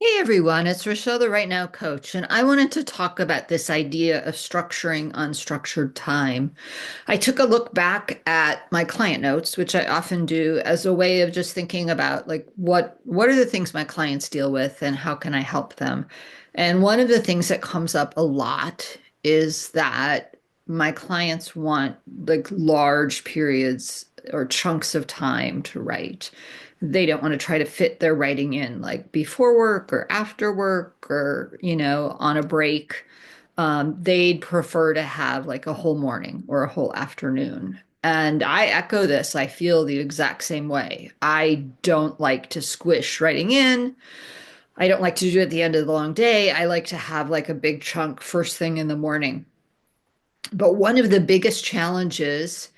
Hey everyone, it's Rochelle, the Right Now coach, and I wanted to talk about this idea of structuring unstructured time. I took a look back at my client notes, which I often do as a way of just thinking about like what are the things my clients deal with and how can I help them? And one of the things that comes up a lot is that my clients want like large periods or chunks of time to write. They don't want to try to fit their writing in like before work or after work or, on a break. They'd prefer to have like a whole morning or a whole afternoon. And I echo this. I feel the exact same way. I don't like to squish writing in. I don't like to do it at the end of the long day. I like to have like a big chunk first thing in the morning. But one of the biggest challenges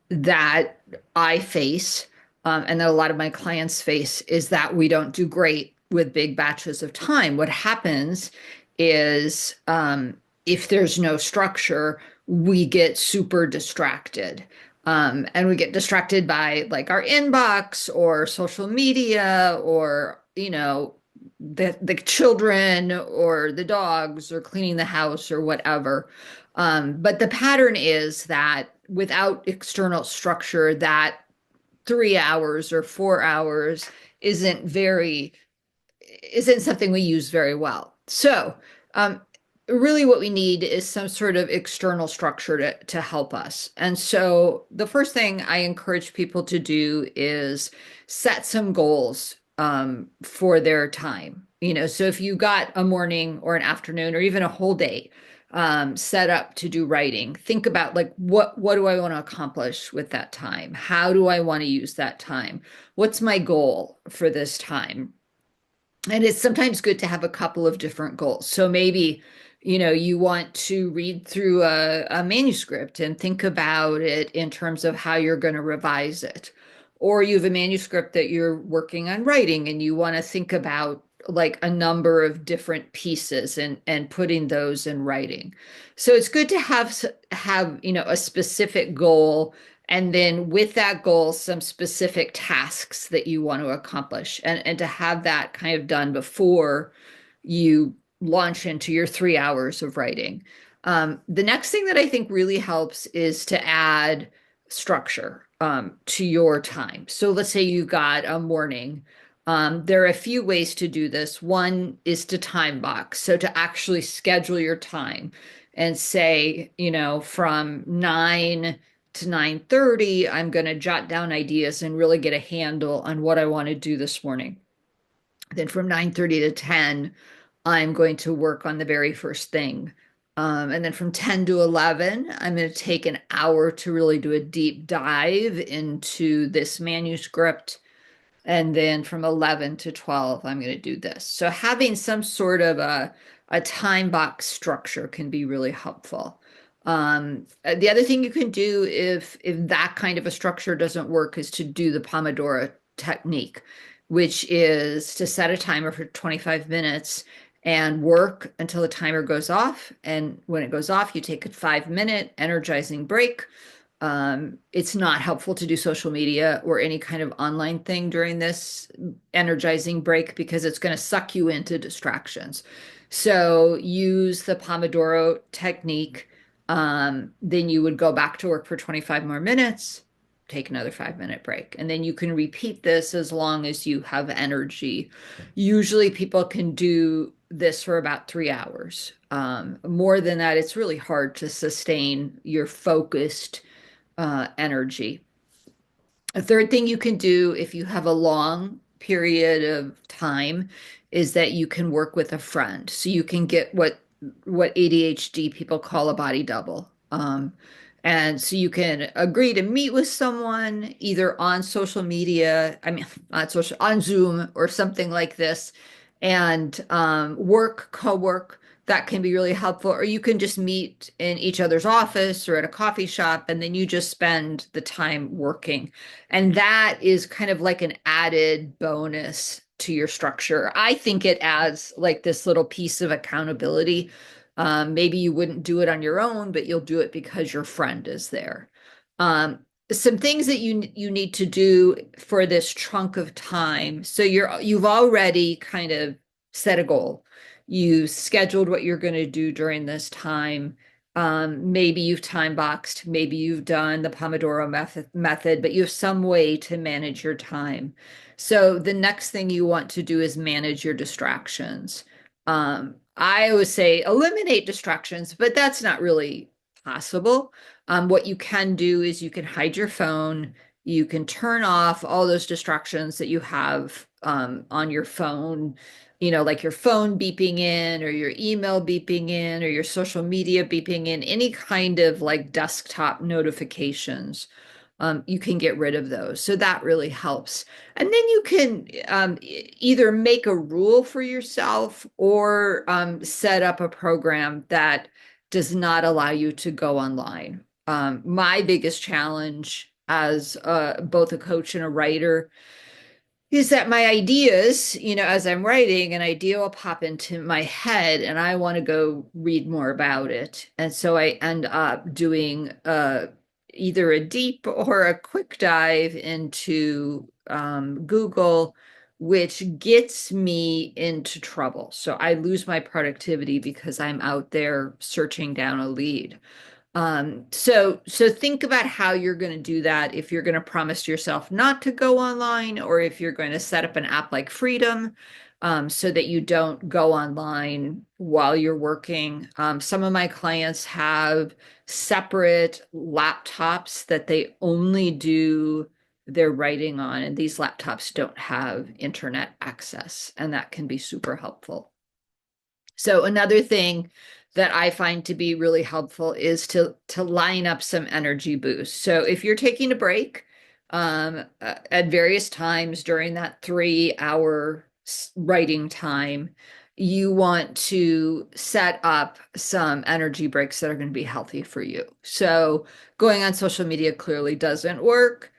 that I face, and that a lot of my clients face, is that we don't do great with big batches of time. What happens is if there's no structure, we get super distracted. And we get distracted by like our inbox or social media or, the children or the dogs or cleaning the house or whatever. But the pattern is that without external structure, that 3 hours or 4 hours isn't very isn't something we use very well. So, um, really, what we need is some sort of external structure to help us. And so, the first thing I encourage people to do is set some goals for their time. So if you got a morning or an afternoon or even a whole day set up to do writing, think about like what do I want to accomplish with that time? How do I want to use that time? What's my goal for this time? And it's sometimes good to have a couple of different goals. So maybe, you want to read through a manuscript and think about it in terms of how you're going to revise it. Or you have a manuscript that you're working on writing and you want to think about like a number of different pieces and putting those in writing. So it's good to have, a specific goal and then with that goal, some specific tasks that you want to accomplish and to have that kind of done before you launch into your 3 hours of writing. The next thing that I think really helps is to add structure to your time. So let's say you got a morning. There are a few ways to do this. One is to time box. So to actually schedule your time and say, from 9 to 9:30, I'm going to jot down ideas and really get a handle on what I want to do this morning. Then from 9:30 to 10, I'm going to work on the very first thing. And then from 10 to 11, I'm going to take an hour to really do a deep dive into this manuscript. And then from 11 to 12, I'm going to do this. So having some sort of a time box structure can be really helpful. The other thing you can do if that kind of a structure doesn't work is to do the Pomodoro technique, which is to set a timer for 25 minutes and work until the timer goes off. And when it goes off, you take a 5 minute energizing break. It's not helpful to do social media or any kind of online thing during this energizing break because it's going to suck you into distractions. So use the Pomodoro technique. Then you would go back to work for 25 more minutes, take another 5 minute break. And then you can repeat this as long as you have energy. Usually people can do this for about 3 hours. More than that, it's really hard to sustain your focused energy. A third thing you can do if you have a long period of time is that you can work with a friend. So you can get what ADHD people call a body double. And so you can agree to meet with someone either on social media, I mean, on Zoom or something like this, and co-work. That can be really helpful. Or you can just meet in each other's office or at a coffee shop, and then you just spend the time working. And that is kind of like an added bonus to your structure. I think it adds like this little piece of accountability. Maybe you wouldn't do it on your own, but you'll do it because your friend is there. Some things that you need to do for this chunk of time. So you've already kind of set a goal. You scheduled what you're going to do during this time. Maybe you've time boxed, maybe you've done the Pomodoro method, but you have some way to manage your time. So the next thing you want to do is manage your distractions. I always say eliminate distractions, but that's not really possible. What you can do is you can hide your phone, you can turn off all those distractions that you have on your phone, like your phone beeping in or your email beeping in or your social media beeping in, any kind of like desktop notifications. You can get rid of those. So that really helps. And then you can either make a rule for yourself or set up a program that does not allow you to go online. My biggest challenge as both a coach and a writer is that my ideas, as I'm writing, an idea will pop into my head and I want to go read more about it. And so I end up doing either a deep or a quick dive into Google, which gets me into trouble. So I lose my productivity because I'm out there searching down a lead. So think about how you're going to do that if you're going to promise yourself not to go online, or if you're going to set up an app like Freedom, so that you don't go online while you're working. Some of my clients have separate laptops that they only do their writing on, and these laptops don't have internet access, and that can be super helpful. So another thing that I find to be really helpful is to line up some energy boosts. So if you're taking a break at various times during that 3 hour writing time, you want to set up some energy breaks that are going to be healthy for you. So going on social media clearly doesn't work.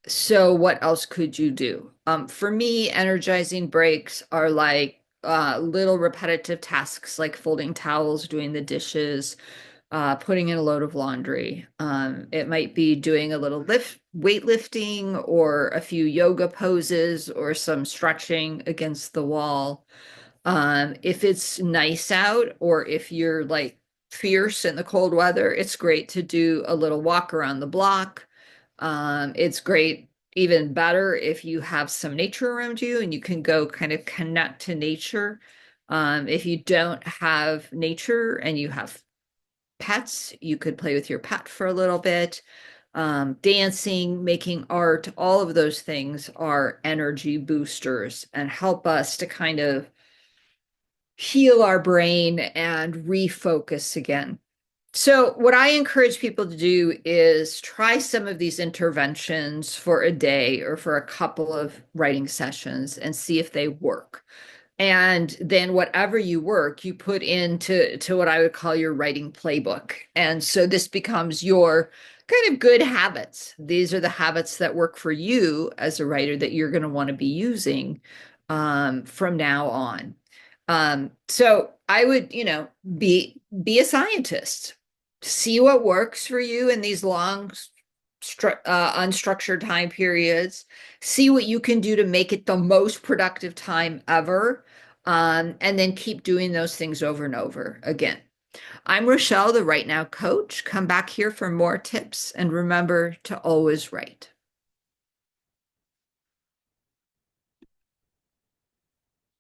So what else could you do? For me, energizing breaks are like little repetitive tasks like folding towels, doing the dishes, putting in a load of laundry. It might be doing a little weightlifting or a few yoga poses or some stretching against the wall. If it's nice out or if you're like fierce in the cold weather, it's great to do a little walk around the block. It's great, even better if you have some nature around you and you can go kind of connect to nature. If you don't have nature and you have pets, you could play with your pet for a little bit. Dancing, making art, all of those things are energy boosters and help us to kind of heal our brain and refocus again. So, what I encourage people to do is try some of these interventions for a day or for a couple of writing sessions and see if they work. And then whatever you work, you put into what I would call your writing playbook. And so this becomes your kind of good habits. These are the habits that work for you as a writer that you're going to want to be using from now on. So I would, be a scientist. See what works for you in these long, unstructured time periods. See what you can do to make it the most productive time ever. And then keep doing those things over and over again. I'm Rochelle, the Right Now coach. Come back here for more tips and remember to always write.